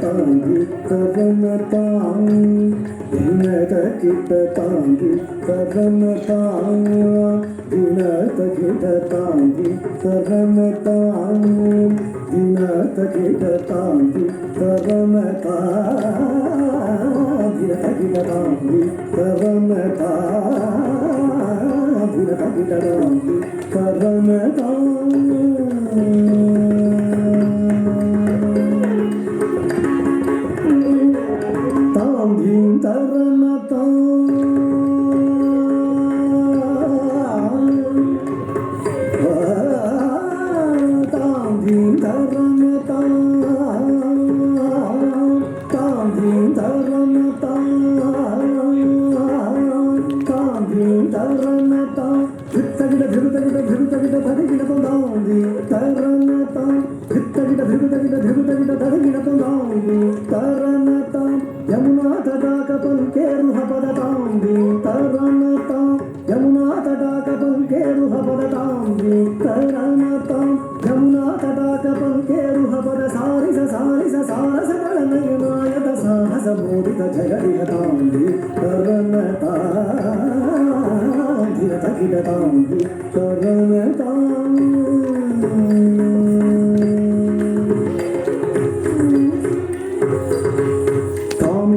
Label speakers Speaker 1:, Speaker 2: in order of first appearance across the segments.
Speaker 1: ತಾಂಗಿ ತರನ ತಾಂಗಿ ದಿನದ ಕಿಟ ತಾಂಗಿ ತರನ ತಾಂಗಿ ದಿನದ ಕಿಟ ತಾಂಗಿ ತರನ ತಾಂಗಿ ದಿನದ ಕಿಟ ತಾಂಗಿ ತರನ ತಾಂಗಿ ದಿನದ ಕಿಟ ತಾಂಗಿ ತರನ ತಾಂಗಿ ದಿನದ ಕಿಟ ತಾಂಗಿ ತರನ ತಾಂಗಿ यमुना तटाकपं केरुहपदतांगी तरणतां यमुना तटाकपं केरुहपदतांगी तरणतां यमुना तटाकपं केरुहपद सारिस सारिस सारस गणनयनायत साहस बोधित जगदिहतांगी तरणतां धीरतकिडतांगी तरणतां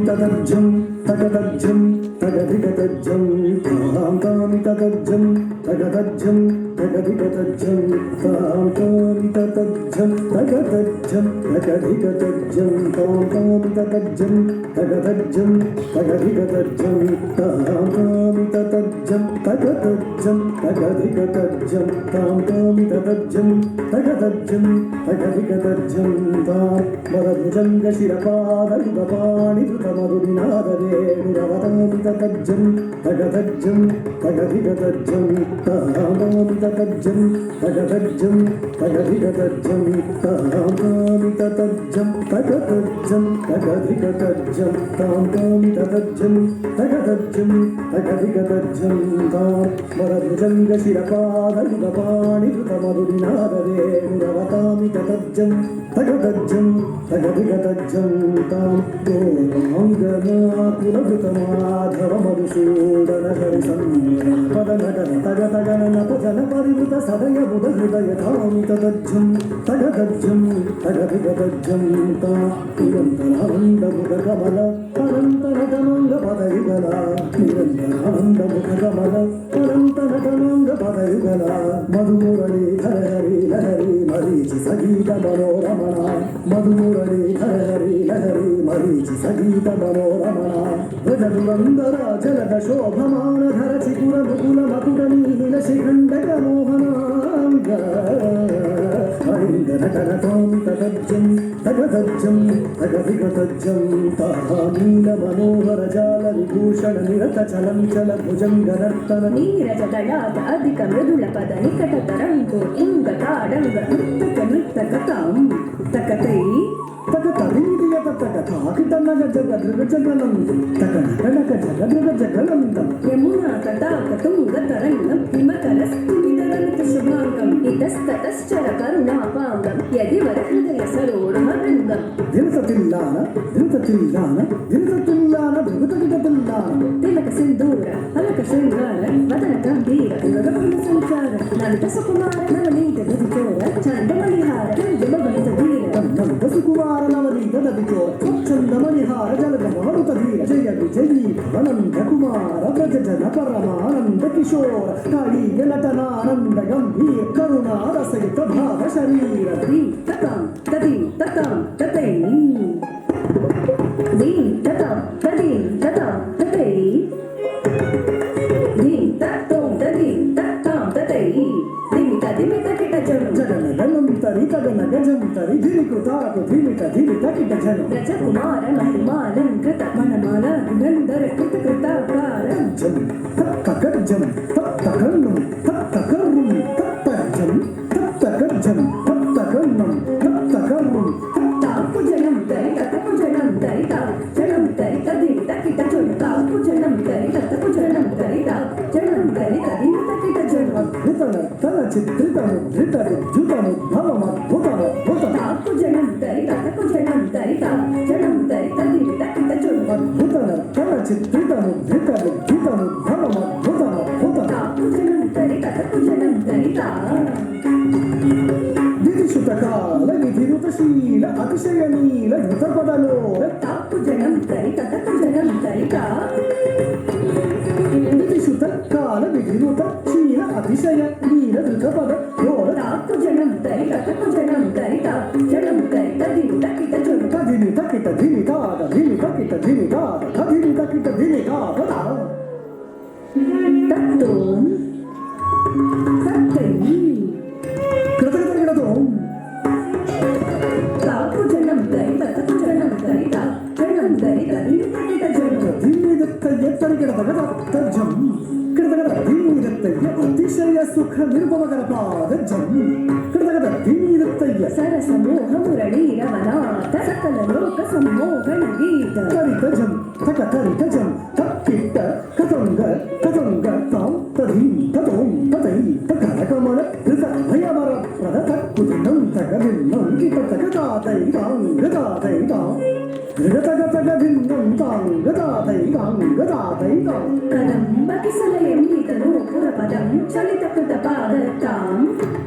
Speaker 1: तगज्जं तगदज्जं तगदिगतज्जं तां कामितगज्जं तगदज्जं तगदिगतज्जं तां कामितगज्जं तगदज्जं तगदिगतज्जं तां कामितगज्जं तगदज्जं तगदिगतज्जं तां कामितगज्जं तगदज्जं तगदिगतज्जं तां कामितगज्जं तगदज्जं तगदिगतज्जं तां वरभुजङ्गशिरपादयुगपाणि मधुरिनादरेणुरवतामितगज्जं तगदज्जं तगदिगतज्जं तामामितगज्जं तगदज्जं तगदिगतज्जं तामामितगज्जं तगदज्जं तगदिगतज्जं तामामितगज्जं तगदज्जं तगदिगतज्जं तां वरभुजङ्गशिरपादयुगपाणि मधुरिनादरेणुरवतामितगज्जं तगदज्जं तगदिगतज्जं तां कुलभृतमाधवमधुसूदन हरिसंपदनगन तगतगणन भजन परिवृत सदय बुध हृदय कामितगज्जं तगदज्जं तगदिगतज्जं तां निरन्तरानन्दमुखकमल अनन्तनतमङ्गपदयुगल निरन्तरानन्दमुखकमल अनन्तनतमङ्गपदयुगल मधुमुरलीधर हरि लहरी मरीचि सगीत मनोरमण मधुमुरलीधर हरि लहरी मरीचि सगीत मनोरमण व्रजदुरन्दर जलद शोभमानधर चिकुर मुकुल मकुट नील शिखण्डक मोहनाङ्ग हरिन्दरकरतामितगज्जं तगदज्जं तगदिगतज्जं तानील मनोहर जाल विभूषण निरत चलं चल भुजङ्गनर्तन
Speaker 2: नीरजतडात अधिक मृदुल पद निकट तरङ्गो तुङ्ग ताडङ्ग नृत्तक नृत्तकतां तकतै
Speaker 1: तकतरीयत तकथाकितनग जगदृगजगनन्दं तकनकनक जगदृगजगनन्दं
Speaker 2: यमुना तटाक तुङ्ग तरङ्गं हिमकरस्थिमितरमित शुभाङ्गं इतस्ततश्चर करुणापाङ्गं यदि वरहृदय सरोरुहवृन्दं
Speaker 1: धिरततिल्लान धिरततिल्लान धिरततिल्लान भृगुतगिततिल्लान
Speaker 2: तिलक सिन्दूर अलक शृङ्गार वदन गम्भीर मृगकुल संचार ललित सुकुमार नवनीत गतिचोर चण्डमणिहार जलबलित वीर
Speaker 1: नलित सुकुमार नवनीत गतिचोर चण्डमणिहार जलबलित वीर जय विजयी अनंत कुमार व्रज जन परमानंद किशोर काली नटनानंद गंभीर करुणा रसयुत भाव शरीर
Speaker 2: दी ततां तदी ततां ततै दी ततां तदी ततां ततै दी तत्तों तदी तत्तां ततै दिमित किट जन
Speaker 1: जगन गणंतरि तगन गजंतरि धिरिकुताकु धिमित धिमित किट जन
Speaker 2: रजकुमार महिमालंकृत मनमाला गंधर कृत कृताकारं
Speaker 1: जम तत्तकर्जम तत्तकर्णम तत्तकर्णम तत्तर्जम तत्तकर्जम तत्तकर्णम तत्तकर्णम
Speaker 2: तापुजनं तरित तपुजनं तरित जनं तरित दिमित किट जन तापुजनं तरित तपुजनं तरित जनं तरित दिमित किट जन
Speaker 1: अद्भुतन तन चित्रितम धृतम जुतम भवम भूतम भूतम
Speaker 2: तापुजनं तरित तपुजनं तरित जनं
Speaker 1: నూతన తన చిత్రితము ధృతము ధృతము ధమమద్భుతమ భుతమ
Speaker 2: భుజనం తరిత భుజనం తరిత
Speaker 1: విధిశుతకాల విధిరుతశీల అతిశయనీల ధృతపదలో
Speaker 2: భుజనం తరిత భుజనం తరిత
Speaker 1: విధిశుతకాల విధిరుతశీల అతిశయ నీల ధృతపద లోల
Speaker 2: భుజనం తరిత భుజనం తరిత జనం తరిత దివిత కిట జొడు
Speaker 1: కధిని తకిట ధిని తాద ధిని తకిట ధిని తాద కధిని తకిట ధిని తాద
Speaker 2: తత్వం సత్తై
Speaker 1: కృతకృతకృతో
Speaker 2: భుజనం తరిత భుజనం తరిత జనం తరిత దివిత కిట జొడు
Speaker 1: ధిన్నిదత్తయ్య తరికిడతగదత్తజం కృతగద ధిన్నిదత్తయ్య అతిశయ సుఖ నిరుపమగరపాదజం కృతగద ధిన్నిదత్తయ్య
Speaker 2: సరస మోహ మురళీ రవనాథ సకల లోక సమ్మోహన గీత
Speaker 1: తరితజం తక తరితజం తక్కిట్ట కతంగ కతంగ తాం తధీం తతోం తతై తకరకమల కృత భయవర ప్రద తక్కుదినం తగదిన్నం కిట తగతాతై తాం గతాతై తాం గతగతగ భిన్నం తాం గతాతై తాం గతాతై తాం
Speaker 2: కదంబకి సలయం ఈతను పురపదం చలిత కృత పాదత్తాం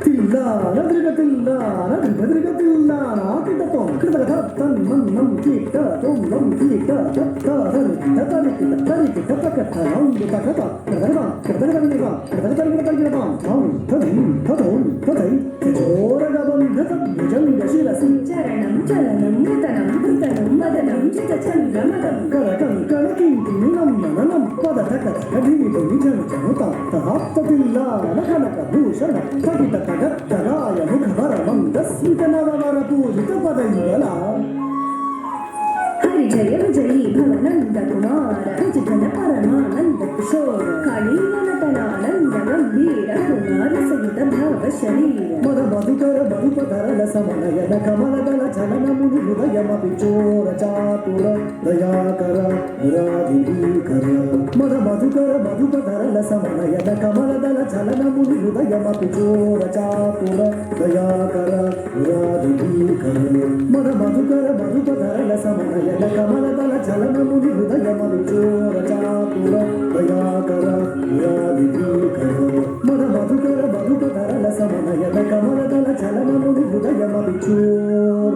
Speaker 1: తిల్లాన దృగతిల్లాన దృగతిల్లాన కిటతోం కృతగత తన్మన్నం కీట తోం కీట తత్తరికిట తరికిట తరికిట తకట్టం తకట కృతగత కృతగత కృతగత తాం తధీం తతోం తతై చోరగబంధత భుజంగ శిరసి
Speaker 2: చరణం చలనం నృతనం నృతనం వదనం చిత చంద్రమదం
Speaker 1: కరకం కళకింటి నమ్మనం పద తకట కధిమిత నిజం జనుత తహాప్తతిల్లాన కనక భూషణ తగిట తగత్తరాయ ముఖవరమం దస్మిత నవవర పూజిత పదయుగల
Speaker 2: హరి జయ విజయీ భవనంద కుమార భుజన పరమానంద కిశోర కళీయ నటనానంద గంభీర కుమార సహిత భావ శరీర
Speaker 1: మద మధుకర మధుపధరల సమనయన కమలదల చలనముని హృదయమపి చోర చాతుర దయాకర మురాధికర మద మధుకర మధుపధరల సమనయన కమలదల చలనముని హృదయమపి చోర చాతుర దయాకర మురాధికర మద మధుకర మధుపధరల సమనయన కమలదల చలనముని హృదయమపి చోర చాతుర దయాకర మురాధికర మద మధుకర మధుపధరల సమనయన కమలదల చలనముని హృదయమపి చోర